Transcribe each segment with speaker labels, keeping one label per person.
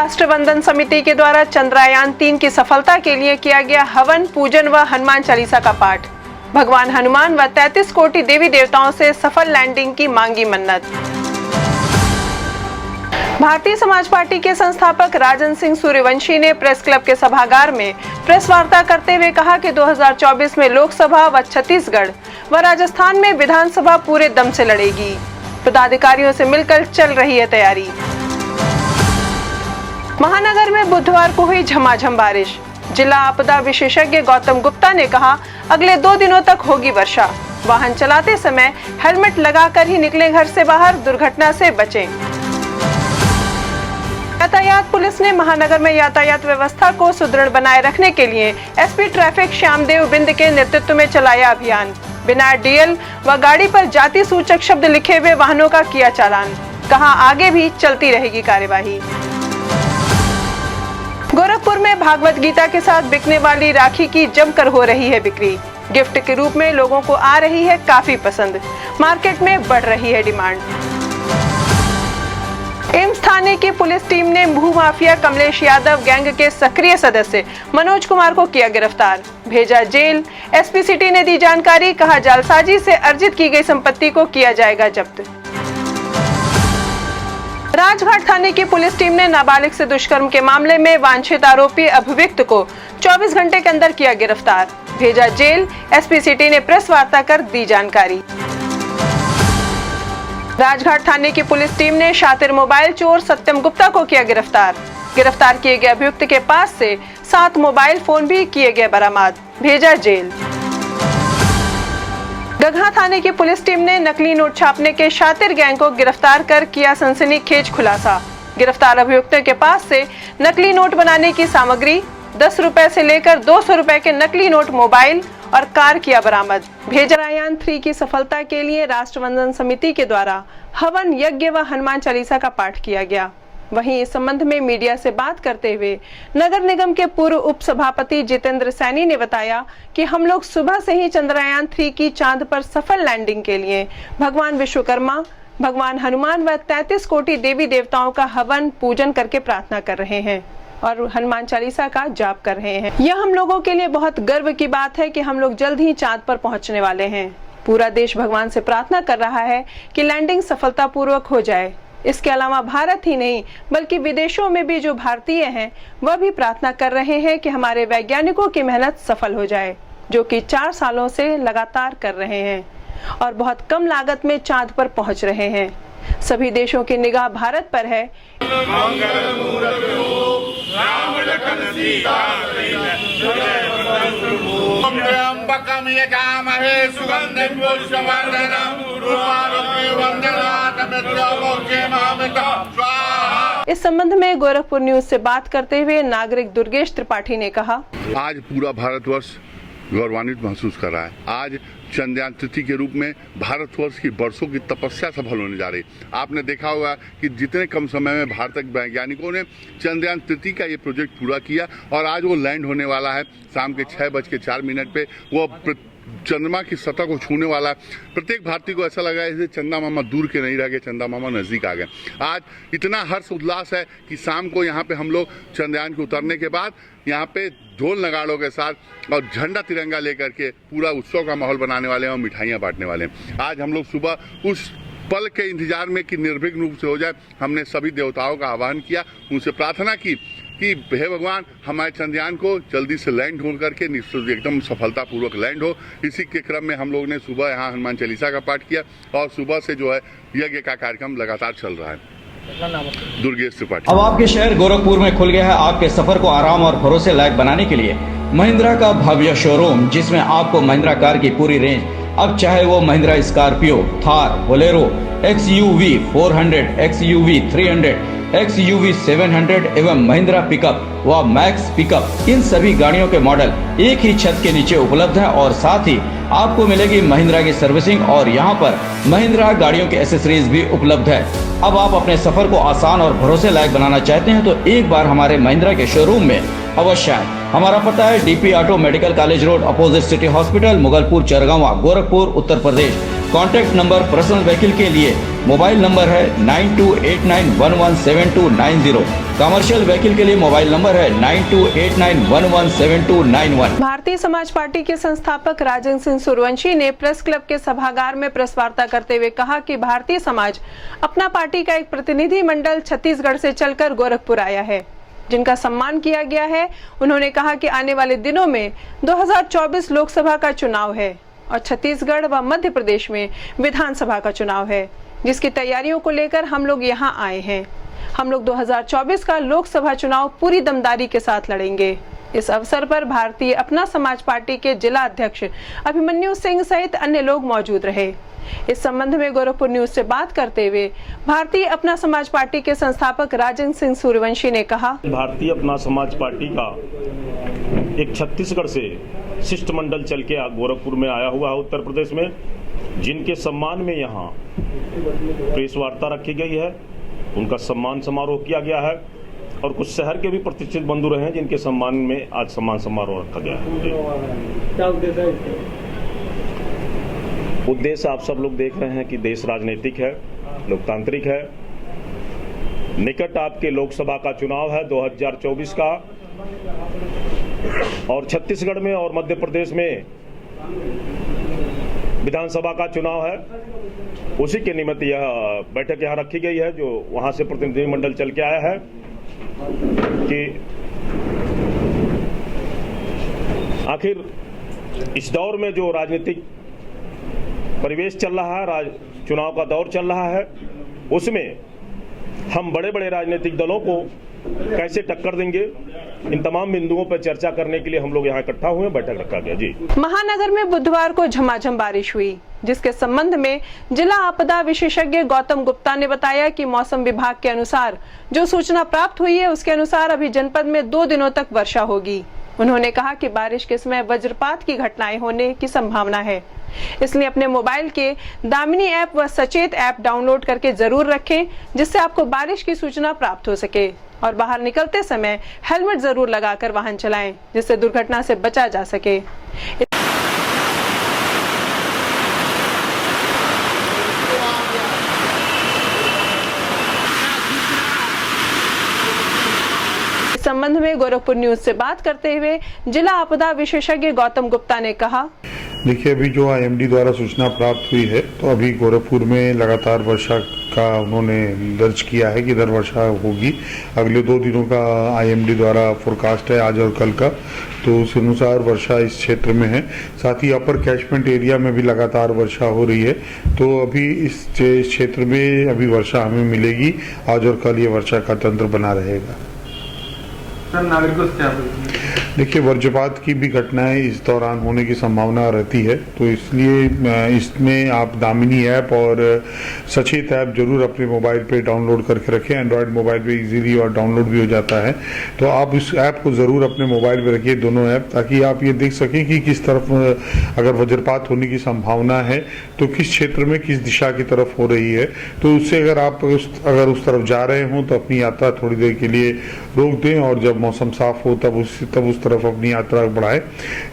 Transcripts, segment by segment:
Speaker 1: राष्ट्र वंदन समिति के द्वारा चंद्रयान 3 की सफलता के लिए किया गया हवन, पूजन व हनुमान चालीसा का पाठ। भगवान हनुमान व 33 कोटि देवी देवताओं से सफल लैंडिंग की मांगी मन्नत। भारतीय समाज पार्टी के संस्थापक राजन सिंह सूर्यवंशी ने प्रेस क्लब के सभागार में प्रेस वार्ता करते हुए कहा कि 2024 में लोकसभा व छत्तीसगढ़ व राजस्थान में विधानसभा पूरे दम से लड़ेगी। पदाधिकारियों से मिलकर चल रही है तैयारी। महानगर में बुधवार को हुई झमाझम बारिश। जिला आपदा विशेषज्ञ गौतम गुप्ता ने कहा, अगले 2 दिनों तक होगी वर्षा। वाहन चलाते समय हेलमेट लगाकर ही निकलें घर से बाहर, दुर्घटना से बचें। यातायात पुलिस ने महानगर में यातायात व्यवस्था को सुदृढ़ बनाए रखने के लिए एसपी ट्रैफिक श्यामदेव बिंद के नेतृत्व में चलाया अभियान। बिना डीएल व गाड़ी पर जाति सूचक शब्द लिखे हुए वाहनों का किया चालान। कहा, आगे भी चलती रहेगी कार्यवाही। गोरखपुर में भागवत गीता के साथ बिकने वाली राखी की जमकर हो रही है बिक्री। गिफ्ट के रूप में लोगों को आ रही है काफी पसंद। मार्केट में बढ़ रही है डिमांड। एम्स थाने की पुलिस टीम ने भू माफिया कमलेश यादव गैंग के सक्रिय सदस्य मनोज कुमार को किया गिरफ्तार, भेजा जेल। एसपी सिटी ने दी जानकारी, कहा जालसाजी से अर्जित की गई संपत्ति को किया जाएगा जब्त। राजघाट थाने की पुलिस टीम ने नाबालिग से दुष्कर्म के मामले में वांछित आरोपी अभियुक्त को 24 घंटे के अंदर किया गिरफ्तार, भेजा जेल। एसपी सिटी ने प्रेस वार्ता कर दी जानकारी। राजघाट थाने की पुलिस टीम ने शातिर मोबाइल चोर सत्यम गुप्ता को किया गिरफ्तार। गिरफ्तार किए गए अभियुक्त के पास से 7 मोबाइल फोन भी किए गए बरामद, भेजा जेल। गगहा थाने की पुलिस टीम ने नकली नोट छापने के शातिर गैंग को गिरफ्तार कर किया सनसनीखेज खुलासा। गिरफ्तार अभियुक्तों के पास से नकली नोट बनाने की सामग्री, 10 रुपए से लेकर 200 रुपए के नकली नोट, मोबाइल और कार किया बरामद, भेजा। चंद्रयान 3 की सफलता के लिए राष्ट्र वंदन समिति के द्वारा हवन, यज्ञ व हनुमान चालीसा का पाठ किया गया। वहीं इस संबंध में मीडिया से बात करते हुए नगर निगम के पूर्व उप सभापति जितेंद्र सैनी ने बताया कि हम लोग सुबह से ही चंद्रयान 3 की चांद पर सफल लैंडिंग के लिए भगवान विश्वकर्मा, भगवान हनुमान व 33 कोटि देवी देवताओं का हवन, पूजन करके प्रार्थना कर रहे हैं और हनुमान चालीसा का जाप कर रहे हैं। यह हम लोगों के लिए बहुत गर्व की बात है कि हम लोग जल्द ही चांद पर पहुंचने वाले हैं। पूरा देश भगवान से प्रार्थना कर रहा है कि लैंडिंग सफलतापूर्वक हो जाए। इसके अलावा भारत ही नहीं बल्कि विदेशों में भी जो भारतीय हैं वह भी प्रार्थना कर रहे हैं कि हमारे वैज्ञानिकों की मेहनत सफल हो जाए, जो कि 4 सालों से लगातार कर रहे हैं और बहुत कम लागत में चांद पर पहुंच रहे हैं। सभी देशों की निगाह भारत पर है। इस संबंध में गोरखपुर न्यूज से बात करते हुए नागरिक दुर्गेश त्रिपाठी ने कहा,
Speaker 2: आज पूरा भारतवर्ष गौरवान्वित महसूस कर रहा है। आज चंद्रयान 3 के रूप में भारतवर्ष की वर्षों की तपस्या सफल होने जा रही। आपने देखा होगा कि जितने कम समय में भारतीय वैज्ञानिकों ने चंद्रयान 3 का ये प्रोजेक्ट पूरा किया और आज वो लैंड होने वाला है शाम के 6:04 पे। वो चंद्रमा की सतह को छूने वाला है। प्रत्येक भारतीय को ऐसा लगा है जैसे चंदा मामा दूर के नहीं रह गए, चंदा मामा नजदीक आ गए। आज इतना हर्ष उल्लास है कि शाम को यहाँ पे हम लोग चंद्रयान के उतरने के बाद यहाँ पे ढोल नगाड़ों के साथ और झंडा तिरंगा लेकर के पूरा उत्सव का माहौल बनाने वाले हैं और मिठाइयाँ बांटने वाले हैं। आज हम लोग सुबह उस पल के इंतजार में कि निर्विघ्न रूप से हो जाए, हमने सभी देवताओं का आह्वान किया, उनसे प्रार्थना की कि हे भगवान हमारे चंद्रयान को जल्दी से लैंड हो करके एकदम सफलतापूर्वक लैंड हो। इसी के क्रम में हम लोग ने सुबह यहाँ हनुमान चालीसा का पाठ किया और सुबह से जो है यज्ञ का कार्यक्रम लगातार चल रहा है। दुर्गेश त्रिपाठी।
Speaker 3: अब आपके शहर गोरखपुर में खुल गया है आपके सफर को आराम और भरोसे लायक बनाने के लिए महिंद्रा का भव्य शोरूम, जिसमें आपको महिंद्रा कार की पूरी रेंज, अब चाहे वो Mahindra Scorpio, Thar, Bolero, XUV 400, XUV 300, XUV 700 एवं महिंद्रा पिकअप व मैक्स पिकअप, इन सभी गाड़ियों के मॉडल एक ही छत के नीचे उपलब्ध है और साथ ही आपको मिलेगी महिंद्रा की सर्विसिंग और यहाँ पर महिंद्रा गाड़ियों की एसेसरीज भी उपलब्ध है। अब आप अपने सफर को आसान और भरोसे लायक बनाना चाहते हैं तो एक बार हमारे महिंद्रा के शोरूम में अवश्य आए। हमारा पता है DP auto medical college road opposite city hospital, Mughalpur, Chargawa, Gorakhpur, Uttar Pradesh. Contact number personal vehicle के लिए मोबाइल नंबर है 9289117290। कमर्शियल व्हीकल के लिए मोबाइल नंबर है 9289117291।
Speaker 1: भारतीय समाज पार्टी के संस्थापक राजन सिंह सूर्यवंशी ने प्रेस क्लब के सभागार में प्रेस वार्ता करते हुए कहा कि भारतीय समाज अपना पार्टी का एक प्रतिनिधि मंडल छत्तीसगढ़ से चलकर गोरखपुर आया है, जिनका सम्मान किया गया है। उन्होंने कहा कि आने वाले दिनों में 2024 लोकसभा का चुनाव है और छत्तीसगढ़ व मध्य प्रदेश में विधानसभा का चुनाव है, जिसकी तैयारियों को लेकर हम लोग यहाँ आए हैं। हम लोग 2024 का लोकसभा चुनाव पूरी दमदारी के साथ लड़ेंगे। इस अवसर पर भारतीय अपना समाज पार्टी के जिला अध्यक्ष अभिमन्यु सिंह सहित अन्य लोग मौजूद रहे। इस संबंध में गोरखपुर न्यूज से बात करते हुए भारतीय अपना समाज पार्टी के संस्थापक राजन सिंह सूर्यवंशी ने कहा,
Speaker 4: भारतीय अपना समाज पार्टी का एक छत्तीसगढ़ से शिष्टमंडल चल के गोरखपुर में आया हुआ है उत्तर प्रदेश में, जिनके सम्मान में यहाँ प्रेस वार्ता रखी गई है। उनका सम्मान समारोह किया गया है और कुछ शहर के भी प्रतिष्ठित बंधु रहे हैं जिनके सम्मान में आज सम्मान समारोह रखा गया है।
Speaker 5: क्या उद्देश्य है?
Speaker 4: उद्देश्य आप सब लोग देख रहे हैं कि देश राजनीतिक है, लोकतांत्रिक है। निकट आपके लोकसभा का चुनाव है 2024 का और छत्तीसगढ़ में और मध्य प्रदेश में विधानसभा का चुनाव है। उसी के निमित्त यह बैठक यहाँ रखी गई है, जो वहां से प्रतिनिधि मंडल चल के आया है कि आखिर इस दौर में जो राजनीतिक परिवेश चल रहा है, चुनाव का दौर चल रहा है, उसमें हम बड़े बड़े राजनीतिक दलों को कैसे टक्कर देंगे, इन तमाम बिंदुओं पर चर्चा करने के लिए हम लोग यहाँ इकट्ठा हुए, बैठक रखा गया। जी,
Speaker 1: महानगर में बुधवार को झमाझम बारिश हुई, जिसके संबंध में जिला आपदा विशेषज्ञ गौतम गुप्ता ने बताया कि मौसम विभाग के अनुसार जो सूचना प्राप्त हुई है उसके अनुसार अभी जनपद में 2 दिनों तक वर्षा होगी। उन्होंने कहा कि बारिश के समय वज्रपात की घटनाएं होने की संभावना है, इसलिए अपने मोबाइल के दामिनी ऐप व सचेत ऐप डाउनलोड करके जरूर रखें, जिससे आपको बारिश की सूचना प्राप्त हो सके। और बाहर निकलते समय हेलमेट जरूर लगाकर वाहन चलाएं, जिससे दुर्घटना से बचा जा सके। इस संबंध में गोरखपुर न्यूज से बात करते हुए जिला आपदा विशेषज्ञ गौतम गुप्ता ने कहा,
Speaker 6: देखिए, अभी जो आईएमडी द्वारा सूचना प्राप्त हुई है तो अभी गोरखपुर में लगातार वर्षा का उन्होंने दर्ज किया है कि इधर वर्षा होगी। अगले 2 दिनों का आईएमडी द्वारा फोरकास्ट है, आज और कल का, तो उस अनुसार वर्षा इस क्षेत्र में है। साथ ही अपर कैचमेंट एरिया में भी लगातार वर्षा हो रही है, तो अभी इस क्षेत्र में अभी वर्षा हमें मिलेगी। आज और कल ये वर्षा का तंत्र बना रहेगा।
Speaker 5: नागरिकों से क्या
Speaker 6: देखिए, वज्रपात की भी घटनाएं इस दौरान होने की संभावना रहती है, तो इसलिए इसमें आप दामिनी ऐप और सचेत ऐप जरूर अपने मोबाइल पे डाउनलोड करके रखें। एंड्रॉयड मोबाइल पे इजीली और डाउनलोड भी हो जाता है, तो आप इस ऐप को ज़रूर अपने मोबाइल पे रखिए, दोनों ऐप, ताकि आप ये देख सकें कि किस तरफ अगर वज्रपात होने की संभावना है तो किस क्षेत्र में किस दिशा की तरफ हो रही है। तो उससे अगर आप अगर उस तरफ जा रहे हों तो अपनी यात्रा थोड़ी देर के लिए रोक दें और जब मौसम साफ हो तब उस तरफ अपनी यात्रा बढ़ाएं।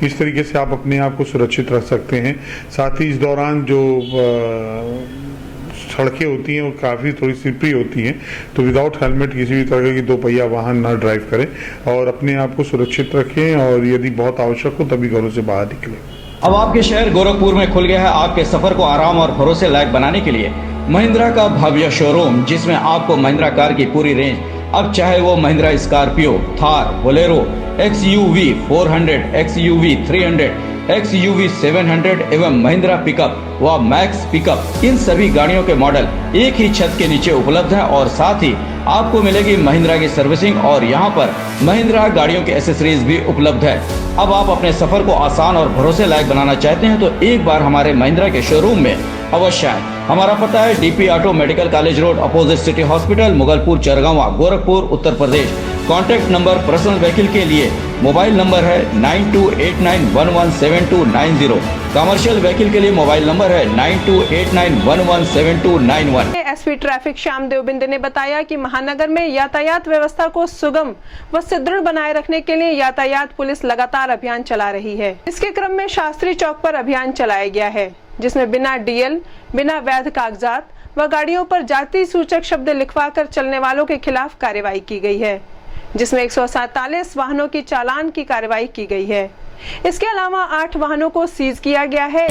Speaker 6: इस तरीके से आप अपने आप को सुरक्षित रख सकते हैं। साथ ही इस दौरान जो सड़कें होती हैं वो काफ़ी थोड़ी स्लिपरी होती हैं, तो विदाउट हेलमेट किसी भी तरह की 2 पहिया वाहन न ड्राइव करें और अपने आप को सुरक्षित रखें और यदि बहुत आवश्यक हो तभी घरों से बाहर निकलें।
Speaker 3: अब आपके शहर गोरखपुर में खुल गया है आपके सफर को आराम और भरोसे लायक बनाने के लिए महिंद्रा का भव्य शोरूम, जिसमें आपको महिंद्रा कार की पूरी रेंज, अब चाहे वो Mahindra Scorpio, Thar, Bolero, XUV 400, XUV 300, XUV 700 एवं महिंद्रा पिकअप व मैक्स पिकअप, इन सभी गाड़ियों के मॉडल एक ही छत के नीचे उपलब्ध हैं और साथ ही आपको मिलेगी महिंद्रा की सर्विसिंग और यहाँ पर महिंद्रा गाड़ियों की एसेसरीज भी उपलब्ध है। अब आप अपने सफर को आसान और भरोसे लायक बनाना चाहते हैं तो एक बार हमारे महिंद्रा के शोरूम में अवश्य आए। हमारा पता है DP auto medical college road opposite city hospital, Mughalpur, Chargawa, Gorakhpur, Uttar Pradesh. Contact number personal vehicle के लिए मोबाइल नंबर है 9289117290। कमर्शियल व्हीकल के लिए मोबाइल नंबर है 9289117291।
Speaker 1: एसपी ट्रैफिक श्यामदेव बिंद ने बताया कि महानगर में यातायात व्यवस्था को सुगम व सुदृढ़ बनाए रखने के लिए यातायात पुलिस लगातार अभियान चला रही है। इसके क्रम में शास्त्री चौक पर अभियान चलाया गया है, जिसमें बिना डीएल, बिना वैध कागजात व गाड़ियों पर जाति सूचक शब्द लिखवाकर चलने वालों के खिलाफ कार्रवाई की गई है, जिसमें 147 वाहनों की चालान की कार्रवाई की गई है। इसके अलावा 8 वाहनों को सीज किया गया है।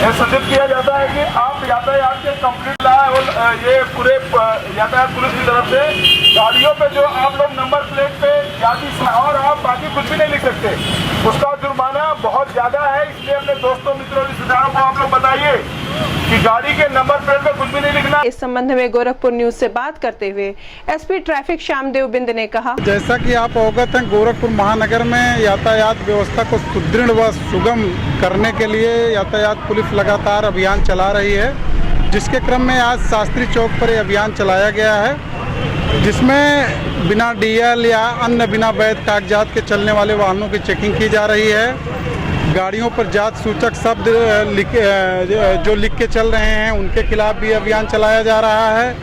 Speaker 7: यह सूचित किया जाता है कि आप यातायात के कंप्लीट ये पूरे यातायात पुलिस की तरफ से गाड़ियों पे जो आप लोग नंबर प्लेट पे जाति और आप बाकी कुछ भी नहीं लिख सकते, उसका जुर्माना बहुत ज्यादा है। इसलिए अपने दोस्तों मित्रों रिश्तेदारों को आप लोग बताइए कि गाड़ी के नंबर प्लेट पे कुछ भी नहीं लिखना।
Speaker 1: इस संबंध में गोरखपुर न्यूज से बात करते हुए एसपी ट्रैफिक श्यामदेव बिंद ने कहा,
Speaker 8: जैसा कि आप अवगत हैं, गोरखपुर महानगर में यातायात व्यवस्था को सुदृढ़ व सुगम करने के लिए यातायात पुलिस लगातार अभियान चला रही है, जिसके क्रम में आज शास्त्री चौक पर यह अभियान चलाया गया है, जिसमें बिना डीएल या अन्य बिना वैध कागजात के चलने वाले वाहनों की चेकिंग की जा रही है। गाड़ियों पर जात सूचक शब्द जो लिख के चल रहे हैं उनके खिलाफ भी अभियान चलाया जा रहा है।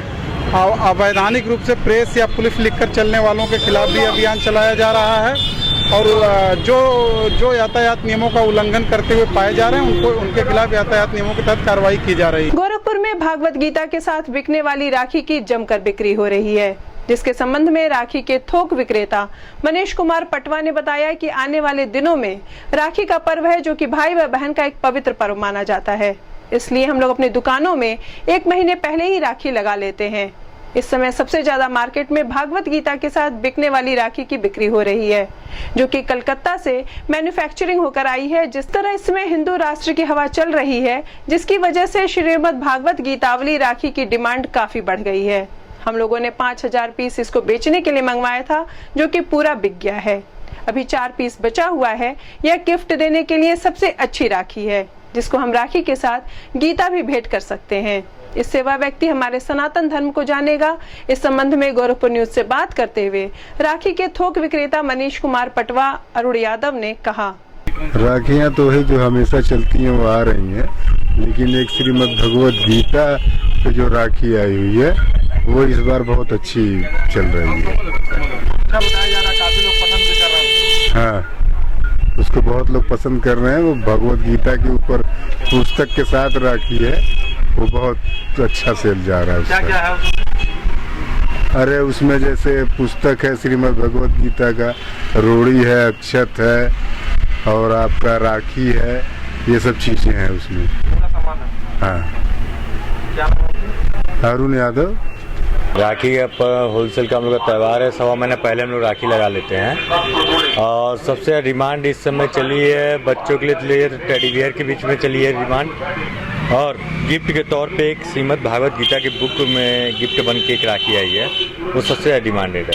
Speaker 8: अवैधानिक रूप से प्रेस या पुलिस लिखकर चलने वालों के खिलाफ भी अभियान चलाया जा रहा है और जो यातायात नियमों का उल्लंघन करते हुए पाए जा रहे हैं उनके खिलाफ यातायात नियमों के तहत कार्रवाई की जा रही है।
Speaker 1: गोरखपुर में भागवत गीता के साथ बिकने वाली राखी की जमकर बिक्री हो रही है, जिसके संबंध में राखी के थोक विक्रेता मनीष कुमार पटवा ने बताया कि आने वाले दिनों में राखी का पर्व है, जो कि भाई व बहन का एक पवित्र पर्व माना जाता है। इसलिए हम लोग अपनी दुकानों में 1 महीने पहले ही राखी लगा लेते हैं। इस समय सबसे ज्यादा मार्केट में भागवत गीता के साथ बिकने वाली राखी की बिक्री हो रही है, जो कि कलकत्ता से मैन्युफैक्चरिंग होकर आई है। जिस तरह इसमें हिंदू राष्ट्र की हवा चल रही है, जिसकी वजह से श्रीमद् भागवत गीतावली राखी की डिमांड काफी बढ़ गई है। हम लोगों ने 5000 पीस इसको बेचने के लिए मंगवाया था, जो कि पूरा बिक गया है। अभी 4 पीस बचा हुआ है। यह गिफ्ट देने के लिए सबसे अच्छी राखी है, जिसको हम राखी के साथ गीता भी भेंट कर सकते हैं। इससे वह व्यक्ति हमारे सनातन धर्म को जानेगा। इस संबंध में गोरखपुर न्यूज से बात करते हुए राखी के थोक विक्रेता मनीष कुमार पटवा अरुण यादव ने कहा,
Speaker 9: राखियाँ तो है जो हमेशा चलती हैं, वो आ रही हैं, लेकिन एक श्रीमद् भगवत गीता पे जो राखी आई हुई है वो इस बार बहुत अच्छी चल रही है। हाँ, उसको बहुत लोग पसंद कर रहे हैं। वो भगवत गीता के ऊपर पुस्तक के साथ राखी है, वो बहुत अच्छा सेल जा रहा है उसका। क्या है? अरे उसमें जैसे पुस्तक है श्रीमद् भगवत गीता का, रोड़ी है, अक्षत है और आपका राखी है, ये सब चीजें हैं उसमें। हाँ, अरुण यादव।
Speaker 10: राखी का होलसेल का हम लोग का त्यौहार है। 1.25 महीने पहले हम लोग राखी लगा लेते हैं और सबसे डिमांड इस समय चली है बच्चों के लिए टेडी बियर के बीच में चली है डिमांड, और गिफ्ट के तौर पे एक श्रीमद् भागवत गीता की बुक में गिफ्ट बन के एक राखी आई है, वो सबसे डिमांडेड है।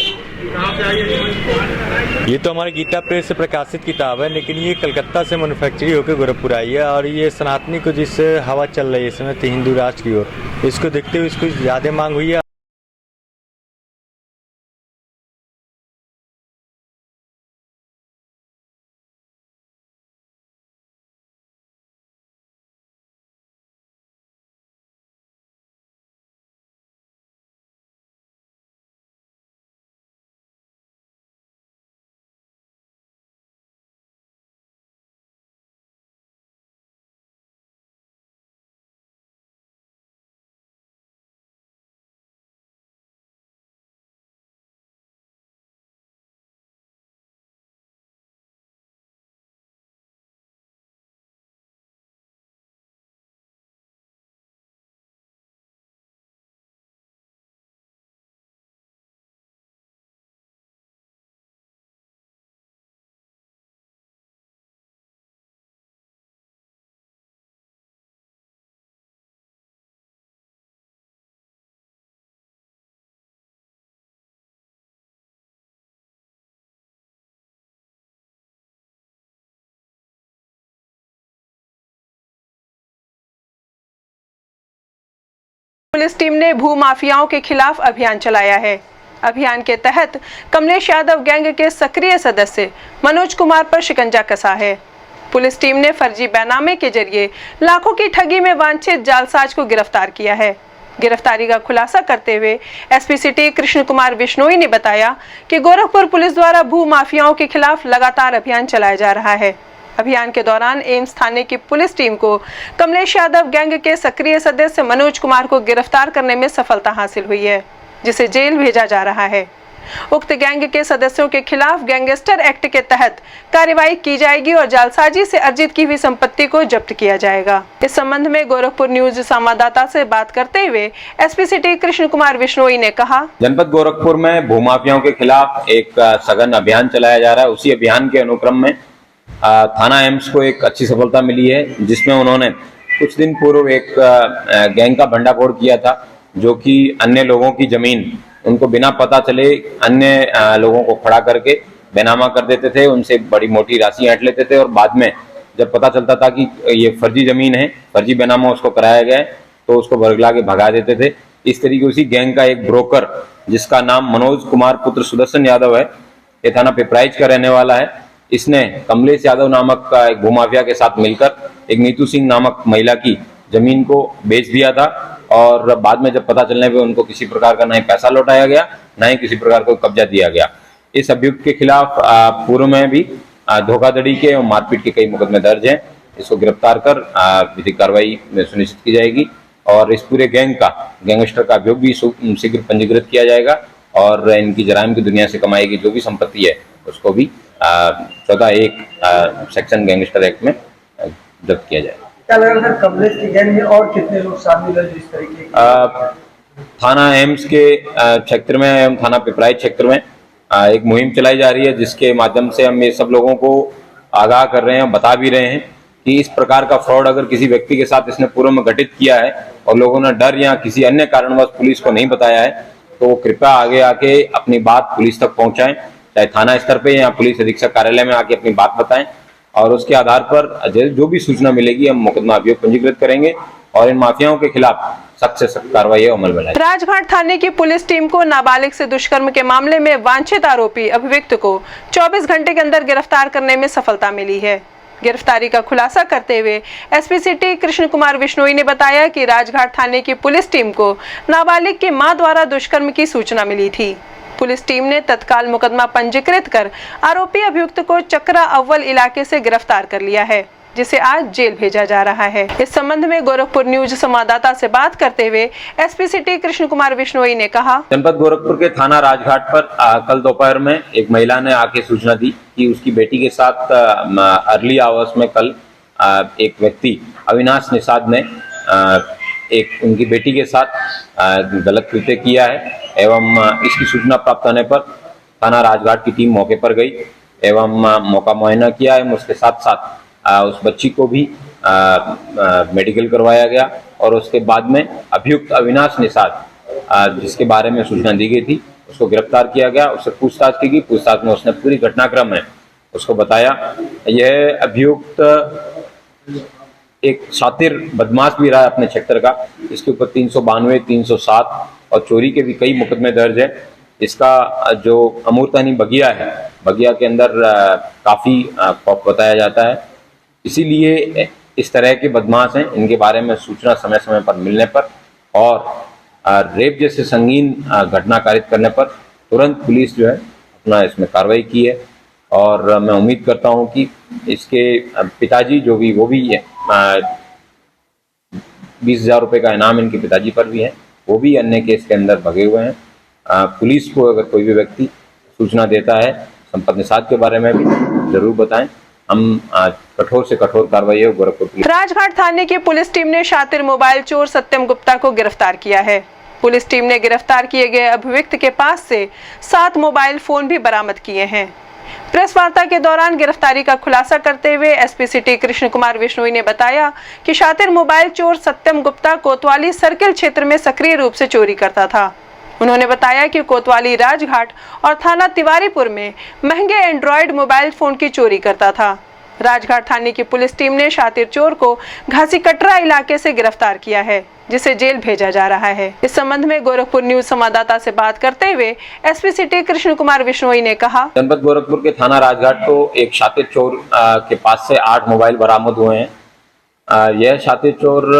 Speaker 10: ये तो हमारे गीता प्रेस से प्रकाशित किताब है, लेकिन ये कलकत्ता से मैन्युफैक्चरिंग होकर गोरखपुर आई है और ये सनातनी को जिससे हवा चल रही है इस समय हिंदू राष्ट्र की ओर, इसको देखते हुए इसको ज़्यादा मांग हुई है।
Speaker 1: पुलिस टीम ने भू माफियाओं के खिलाफ अभियान चलाया है। अभियान के तहत कमलेश यादव गैंग के सक्रिय सदस्य मनोज कुमार पर शिकंजा कसा है। पुलिस टीम ने फर्जी बैनामे के जरिए लाखों की ठगी में वांछित जालसाज को गिरफ्तार किया है। गिरफ्तारी का खुलासा करते हुए एसपी सिटी कृष्ण कुमार बिश्नोई ने बताया कि गोरखपुर पुलिस द्वारा भू माफियाओं के खिलाफ लगातार अभियान चलाया जा रहा है। अभियान के दौरान एम्स थाने की पुलिस टीम को कमलेश यादव गैंग के सक्रिय सदस्य मनोज कुमार को गिरफ्तार करने में सफलता हासिल हुई है, जिसे जेल भेजा जा रहा है। उक्त गैंग के सदस्यों के खिलाफ गैंगस्टर एक्ट के तहत कार्रवाई की जाएगी और जालसाजी से अर्जित की हुई संपत्ति को जब्त किया जाएगा। इस संबंध में गोरखपुर न्यूज संवाददाता से बात करते हुए एसपी सिटी कृष्ण कुमार बिश्नोई ने कहा,
Speaker 11: जनपद गोरखपुर में भूमाफियाओं के खिलाफ एक सघन अभियान चलाया जा रहा है। उसी अभियान के अनुक्रम में थाना एम्स को एक अच्छी सफलता मिली है, जिसमें उन्होंने कुछ दिन पूर्व एक गैंग का भंडाफोड़ किया था, जो कि अन्य लोगों की जमीन उनको बिना पता चले अन्य लोगों को खड़ा करके बेनामा कर देते थे, उनसे बड़ी मोटी राशि ऐंठ लेते थे और बाद में जब पता चलता था कि ये फर्जी जमीन है, फर्जी बेनामा उसको कराया गया है, तो उसको बरगला के भगा देते थे। इस तरीके उसी गैंग का एक ब्रोकर जिसका नाम मनोज कुमार पुत्र सुदर्शन यादव है, ये थाना पिपराइच का रहने वाला है। इसने कमलेश यादव नामक का एक भूमाफिया के साथ मिलकर एक नीतू सिंह नामक महिला की जमीन को बेच दिया था और बाद में जब पता चलने पे उनको किसी प्रकार का ना ही पैसा लौटाया गया, ना ही किसी प्रकार का कब्जा दिया गया। इस अभियुक्त के खिलाफ पूर्व में भी धोखाधड़ी के और मारपीट के कई मुकदमे दर्ज हैं। इसको गिरफ्तार कर विधिक कार्रवाई में सुनिश्चित की जाएगी और इस पूरे गैंग का गैंगस्टर का अभियोग भी शीघ्र पंजीकृत किया जाएगा और इनकी जराइम की दुनिया से कमाई की जो भी संपत्ति है उसको भी 14(1) सेक्शन गैंगस्टर एक्ट में जब्त किया जाएगा।
Speaker 5: क्या लग रहा है कमलेश की गैंग में और कितने लोग शामिल है जो इस तरीके की?
Speaker 11: थाना एम्स के क्षेत्र में एवं थाना पिपराइच क्षेत्र में एक मुहिम चलाई जा रही है, जिसके माध्यम से हम ये सब लोगों को आगाह कर रहे हैं, बता भी रहे हैं कि इस प्रकार का फ्रॉड अगर किसी व्यक्ति के साथ इसने पूर्व में घटित किया है और लोगों ने डर या किसी अन्य कारणवश पुलिस को नहीं बताया है, तो कृपया आगे आके अपनी बात पुलिस तक पहुंचाएं, चाहे थाना स्तर पे या पुलिस अधीक्षक कार्यालय में आके अपनी बात बताएं और उसके आधार पर जो भी सूचना मिलेगी हम मुकदमा अभियोग पंजीकृत करेंगे और इन माफियाओं के खिलाफ सख्त से सख्त कार्रवाई अमल में लाएगी।
Speaker 1: राजघाट थाने की पुलिस टीम को नाबालिग से दुष्कर्म के मामले में वांछित आरोपी अभियुक्त को 24 घंटे के अंदर गिरफ्तार करने में सफलता मिली है। गिरफ्तारी का खुलासा करते हुए एसपी सिटी कृष्ण कुमार बिश्नोई ने बताया कि राजघाट थाने की पुलिस टीम को नाबालिग की मां द्वारा दुष्कर्म की सूचना मिली थी। पुलिस टीम ने तत्काल मुकदमा पंजीकृत कर आरोपी अभियुक्त को चक्रा अव्वल इलाके से गिरफ्तार कर लिया है, जिसे आज जेल भेजा जा रहा है। इस संबंध में गोरखपुर न्यूज संवाददाता से बात करते हुए एसपी सिटी कृष्ण कुमार बिश्नोई ने कहा,
Speaker 11: जनपद गोरखपुर के थाना राजघाट पर कल दोपहर में एक महिला ने आके सूचना दी कि उसकी बेटी के साथ अर्ली आवर्स में कल एक व्यक्ति अविनाश निषाद ने एक उनकी बेटी के साथ गलत कृत्य किया है एवं इसकी सूचना प्राप्त होने पर थाना राजघाट की टीम मौके पर गई एवं मौका मुआयना किया एवं उसके साथ साथ उस बच्ची को भी मेडिकल करवाया गया और उसके बाद में अभियुक्त अविनाश निषाद जिसके बारे में सूचना दी गई थी उसको गिरफ्तार किया गया। उससे पूछताछ की गई। पूछताछ में उसने पूरी घटनाक्रम में उसको बताया। यह अभियुक्त एक शातिर बदमाश भी रहा है अपने क्षेत्र का। इसके ऊपर 392, 307 और चोरी के भी कई मुकदमे दर्ज है। इसका जो अमूर्तनी बगिया है, बगिया के अंदर काफ़ी खौफ बताया जाता है। इसीलिए इस तरह के बदमाश हैं, इनके बारे में सूचना समय समय पर मिलने पर और रेप जैसे संगीन घटना कारित करने पर तुरंत पुलिस जो है अपना इसमें कार्रवाई की है और मैं उम्मीद करता हूं कि इसके पिताजी जो भी वो भी 20,000 रुपये का इनाम इनके पिताजी पर भी है, वो भी अन्य केस के अंदर भगे हुए हैं। पुलिस को अगर कोई भी व्यक्ति सूचना देता है संपत्ति निषाद के बारे में भी जरूर बताएं। हम कठोर से कठोर कार्रवाई गोरखपुर पुलिस।
Speaker 1: राजघाट थाने की पुलिस टीम ने शातिर मोबाइल चोर सत्यम गुप्ता को गिरफ्तार किया है। पुलिस टीम ने गिरफ्तार किए गए अभियुक्त के पास से 7 मोबाइल फोन भी बरामद किए हैं। प्रेस वार्ता के दौरान गिरफ्तारी का खुलासा करते हुए एसपी सिटी कृष्ण कुमार बिश्नोई ने बताया कि शातिर मोबाइल चोर सत्यम गुप्ता कोतवाली सर्किल क्षेत्र में सक्रिय रूप से चोरी करता था। उन्होंने बताया कि कोतवाली राजघाट और थाना तिवारीपुर में महंगे एंड्रॉयड मोबाइल फोन की चोरी करता था। राजघाट थाने की पुलिस टीम ने शातिर चोर को घासी कटरा इलाके से गिरफ्तार किया है, जिसे जेल भेजा जा रहा है। इस संबंध में गोरखपुर न्यूज संवाददाता से बात करते हुए एसपी सिटी कृष्ण कुमार विश्नोई ने कहा,
Speaker 11: जनपद गोरखपुर के थाना राजघाट को एक शातिर चोर के पास से 8 मोबाइल बरामद हुए हैं। यह शातिर चोर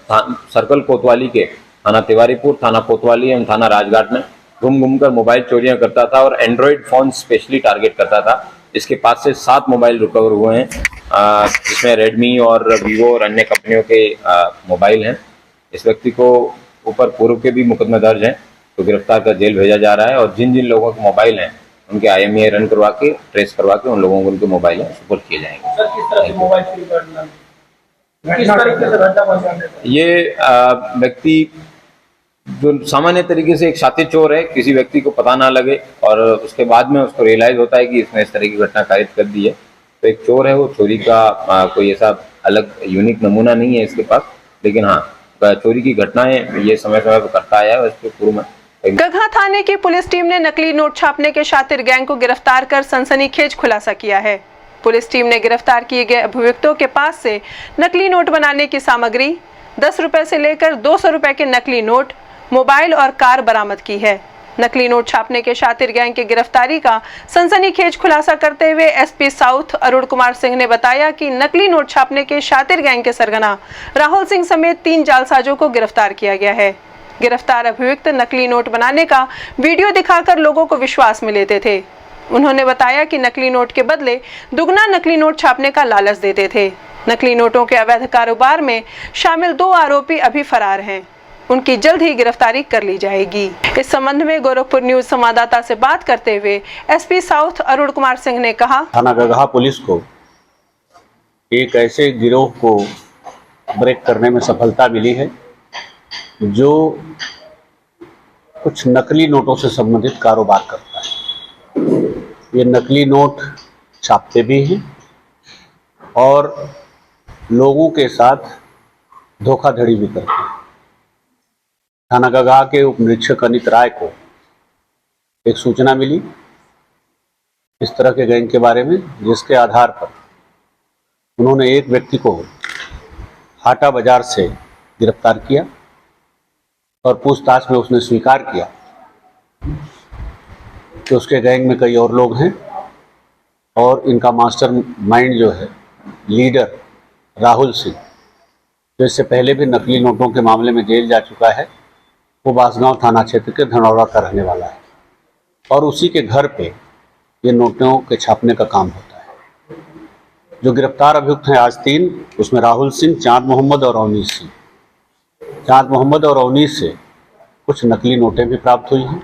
Speaker 11: सर्कल कोतवाली के थाना तिवारीपुर, थाना कोतवाली एवं थाना राजघाट में घूम कर मोबाइल चोरियां करता था और एंड्रॉइड फोन स्पेशली टारगेट करता था। इसके पास से 7 मोबाइल रिकवर हुए हैं, जिसमें रेडमी और वीवो और अन्य कंपनियों के मोबाइल हैं। इस व्यक्ति को ऊपर पूर्व के भी मुकदमे दर्ज हैं, तो गिरफ्तार कर जेल भेजा जा रहा है और जिन जिन लोगों के मोबाइल हैं उनके IMEI रन करवा के ट्रेस करवा के उन लोगों को उनके मोबाइल सुपुर्द किए जाएंगे।
Speaker 5: सर, किस तरह के मोबाइल चोरी करना, किस तरीके से घटना पहचान देते हैं?
Speaker 11: ये व्यक्ति जो सामान्य तरीके से एक शातिर चोर है, किसी व्यक्ति को पता ना लगे और उसके बाद में उसको रियलाइज होता है कि इसने इस तरह की घटना कारित कर दी है, तो एक चोर है। वो चोरी का कोई ऐसा अलग यूनिक नमूना नहीं है इसके पास, लेकिन हाँ चोरी की घटनाएं ये समय समय पर करता आया है। इसके पूर्व में
Speaker 1: गगहा थाने की पुलिस टीम ने नकली नोट छापने के शातिर गैंग को गिरफ्तार कर सनसनीखेज खुलासा किया है। पुलिस टीम ने गिरफ्तार किए गए अभियुक्तों के पास से नकली नोट बनाने की सामग्री, 10 रुपए से लेकर 200 रुपए के नकली नोट, मोबाइल और कार बरामद की है। नकली नोट छापने के शातिर गैंग की गिरफ्तारी का सनसनीखेज खुलासा करते हुए एसपी साउथ अरुण कुमार सिंह ने बताया कि नकली नोट छापने के शातिर गैंग के सरगना राहुल सिंह समेत 3 जालसाजों को गिरफ्तार किया गया है। गिरफ्तार अभियुक्त नकली नोट बनाने का वीडियो दिखाकर लोगों को विश्वास में लेते थे। उन्होंने बताया कि नकली नोट के बदले दुगना नकली नोट छापने का लालच देते थे। नकली नोटों के अवैध कारोबार में शामिल 2 आरोपी अभी फरार हैं, उनकी जल्द ही गिरफ्तारी कर ली जाएगी। इस संबंध में गोरखपुर न्यूज संवाददाता से बात करते हुए एसपी साउथ अरुण कुमार सिंह ने कहा,
Speaker 12: थाना गगहा पुलिस को एक ऐसे गिरोह को ब्रेक करने में सफलता मिली है जो कुछ नकली नोटों से संबंधित कारोबार करता है। ये नकली नोट छापते भी हैं और लोगों के साथ धोखाधड़ी भी करते हैं। थाना गगहा के उप निरीक्षक अनित राय को एक सूचना मिली इस तरह के गैंग के बारे में, जिसके आधार पर उन्होंने एक व्यक्ति को हाटा बाजार से गिरफ्तार किया और पूछताछ में उसने स्वीकार किया कि उसके गैंग में कई और लोग हैं और इनका मास्टर माइंड जो है लीडर राहुल सिंह, जो इससे पहले भी नकली नोटों के मामले में जेल जा चुका है, वो बांसगांव थाना क्षेत्र के धनौरा का रहने वाला है और उसी के घर पे ये नोटों के छापने का काम होता है। जो गिरफ्तार अभियुक्त हैं आज 3, उसमें राहुल सिंह, चांद मोहम्मद और अवनीश सिंह। चांद मोहम्मद और अवनीश से कुछ नकली नोटें भी प्राप्त हुई हैं।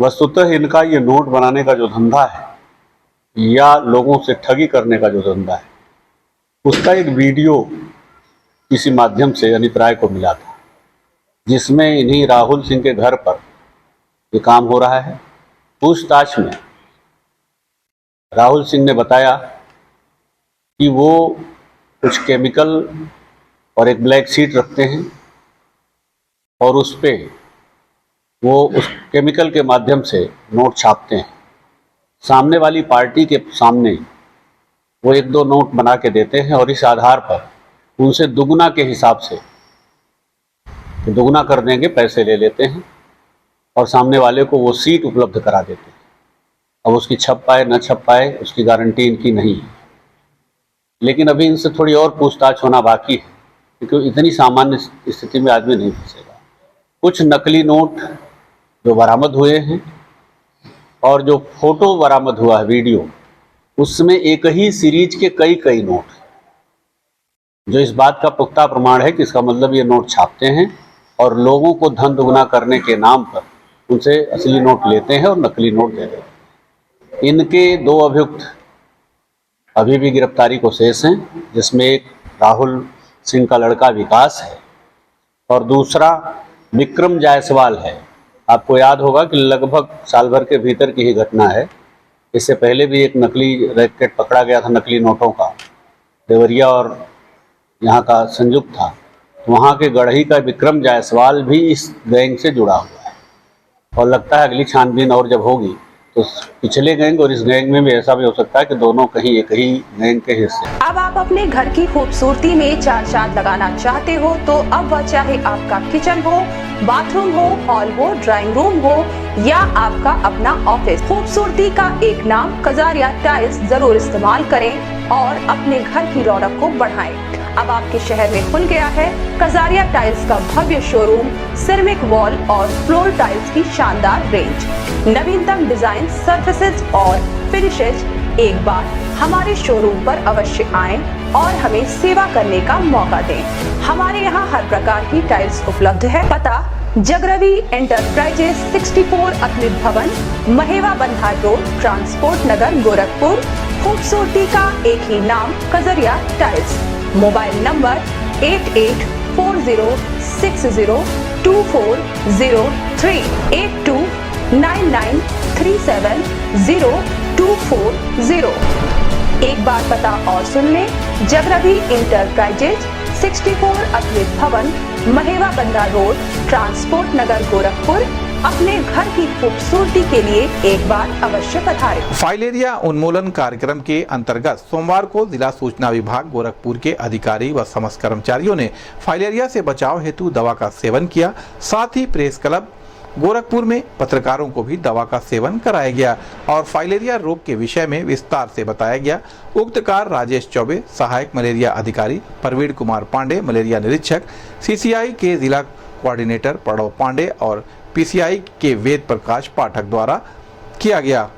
Speaker 12: वस्तुतः इनका ये नोट बनाने का जो धंधा है या लोगों से ठगी करने का जो धंधा है, उसका एक वीडियो किसी माध्यम से अनित राय को मिला था, जिसमें इन्हीं राहुल सिंह के घर पर ये काम हो रहा है। पूछताछ में राहुल सिंह ने बताया कि वो कुछ केमिकल और एक ब्लैक शीट रखते हैं और उस पे वो उस केमिकल के माध्यम से नोट छापते हैं। सामने वाली पार्टी के सामने वो 1-2 नोट बना के देते हैं और इस आधार पर उनसे दुगुना के हिसाब से दुगुना कर देंगे, पैसे ले लेते हैं और सामने वाले को वो सीट उपलब्ध करा देते हैं। अब उसकी छप पाए न छप पाए उसकी गारंटी इनकी नहीं है, लेकिन अभी इनसे थोड़ी और पूछताछ होना बाकी है, क्योंकि इतनी सामान्य स्थिति में आदमी नहीं फंसेगा। कुछ नकली नोट जो बरामद हुए हैं और जो फोटो बरामद हुआ है वीडियो, उसमें एक ही सीरीज के कई नोट, जो इस बात का पुख्ता प्रमाण है कि इसका मतलब ये नोट छापते हैं और लोगों को धन दुगना करने के नाम पर उनसे असली नोट लेते हैं और नकली नोट दे देते हैं। इनके 2 अभियुक्त अभी भी गिरफ्तारी को शेष हैं, जिसमें एक राहुल सिंह का लड़का विकास है और दूसरा विक्रम जायसवाल है। आपको याद होगा कि लगभग साल भर के भीतर की ही घटना है। इससे पहले भी एक नकली रैकेट पकड़ा गया था नकली नोटों का, देवरिया और यहाँ का संयुक्त था। तो वहाँ के गढ़ही का विक्रम जायसवाल भी इस गैंग से जुड़ा हुआ है और लगता है अगली छानबीन और जब होगी उस पिछले गैंग और इस गैंग में भी ऐसा भी हो सकता है कि दोनों कहीं एक ही गैंग के हिस्से।
Speaker 13: अब आप अपने घर की खूबसूरती में चार चांद लगाना चाहते हो तो अब वह चाहे आपका किचन हो, बाथरूम हो, हॉल हो, ड्राइंग रूम हो या आपका अपना ऑफिस, खूबसूरती का एक नाम कजारिया टाइल्स जरूर इस्तेमाल करें और अपने घर की रौनक को बढ़ाएं। अब आपके शहर में खुल गया है कजारिया टाइल्स का भव्य शोरूम, सिरेमिक वॉल और फ्लोर टाइल्स की शानदार रेंज, नवीनतम डिजाइन, सर्फेसेज और फिनिशेज। एक बार हमारे शोरूम पर अवश्य आएं और हमें सेवा करने का मौका दें। हमारे यहाँ हर प्रकार की टाइल्स उपलब्ध है। पता जगरवी एंटरप्राइजेस 64 अखिल भवन, महेवा बंधार रोड, ट्रांसपोर्ट नगर, गोरखपुर। खूबसूरती का एक ही नाम कजारिया टाइल्स। Mobile number 8840602403 8299370240। एक बार पता और सुन लें, जगरवी इंटरप्राइजेज 64 अखिल भवन, महेवा बंदा रोड, ट्रांसपोर्ट नगर, गोरखपुर। अपने घर की खूबसूरती के लिए एक बार अवश्य पधारें।
Speaker 14: फाइलेरिया उन्मूलन कार्यक्रम के अंतर्गत सोमवार को जिला सूचना विभाग गोरखपुर के अधिकारी व समस्त कर्मचारियों ने फाइलेरिया से बचाव हेतु दवा का सेवन किया। साथ ही प्रेस क्लब गोरखपुर में पत्रकारों को भी दवा का सेवन कराया गया और फाइलेरिया रोग के विषय में विस्तार से बताया गया। उक्तकार राजेश चौबे, सहायक मलेरिया अधिकारी प्रवीण कुमार पांडे, मलेरिया निरीक्षक, सीसीआई के जिला कोऑर्डिनेटर प्रणव पांडे और पीसीआई के वेद प्रकाश पाठक द्वारा किया गया।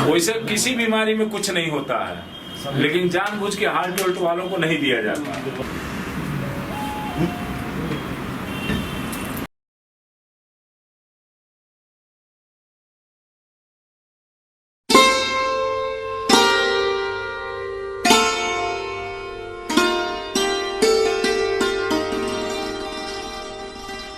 Speaker 15: वैसे किसी बीमारी में कुछ नहीं होता है, लेकिन जानबूझ के हार्ट वालों को नहीं दिया जाता।